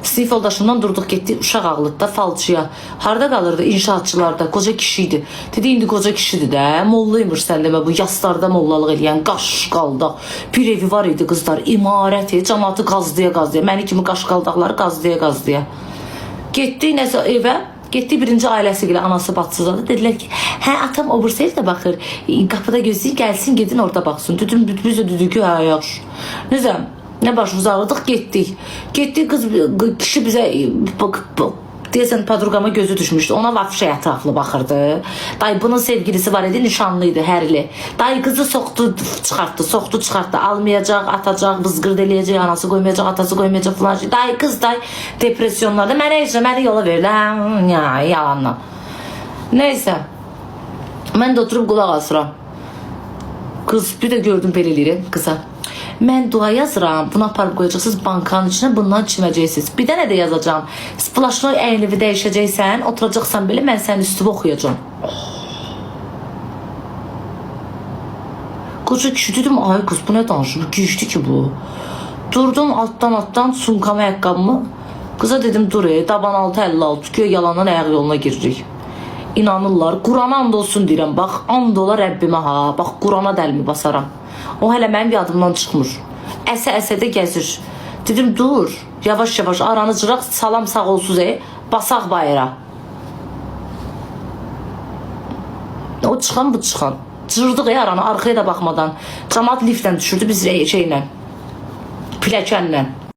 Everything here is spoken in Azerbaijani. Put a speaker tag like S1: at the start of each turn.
S1: Sinif yoldaşımdan durduq getdik uşaq ağlıqda falçıya. Harda qalırdı? İnşaatçılarda. Qoca kişiydi. Dedi indi qoca kişidir də. Molluymuş sən demə bu yaslarda mollalıq eləyən qaşqaldaq. Bir evi var idi qızlar. İmarəti, cəmaatı qazdıya. Məni kimi qaşqaldaqları qazdıya. Getdik nəsə evə. Getdik birinci ailəsi ilə anası batsızadı. Dedilər ki, hə atam o bursa evdə baxır. Qapıda gözləyir, gəlsin gedin orada baxsın. Dedim biz də dedik ki, hə yaxşı. Necə? Ne başımıza ağırdık getdik kız kişi bize deyəsən padrugama gözü düşmüşdü. Ona vafşa ətraflı baxırdı. Dayı bunun sevgilisi var idi, nişanlıydı, hərli. Dayı kızı soxdu çıxartdı. Almayacaq, atacaq, bızqırd eləyəcək, anası qoymayacaq, atası qoymayacaq falan. Dayı kız depresyonlarda məni yola verdi. Yalanla. Neyse. Mən də oturub qulaq asıram. Kız bir də gördüm belə eləyir kıza. Mən dua yazıram, bunu aparıb qoyacaqsınız bankanın içine, bundan çiməcəksiniz. Bir də nə də yazacağım? Splaşnoy əynivi dəyişəcəksən, oturacaqsan belə, mən sənin üstübə oxuyacağım. Qoca kişi dedim, ay qız bu nə danışır? Giyişdi ki bu. Durdum alttan sumkamı, ayaqqabımı. Qıza dedim dur, daban 6.56, güya yalandan ayaq yoluna giririk. İnanırlar, Qurana and olsun deyirəm, bax and ola Rəbbimə ha, bax Qurana dəlmi basaram. O hələ mənim bir adımdan çıxmır. Əsə-əsədə gəzir. Dedim dur, yavaş aranı cıraq, salam sağ olsuz basaq bayıra. O çıxan bu çıxan. Cırdıq aranı, arxaya da baxmadan. Camaat liftdən düşürdü biz şeylə, piləkənlə.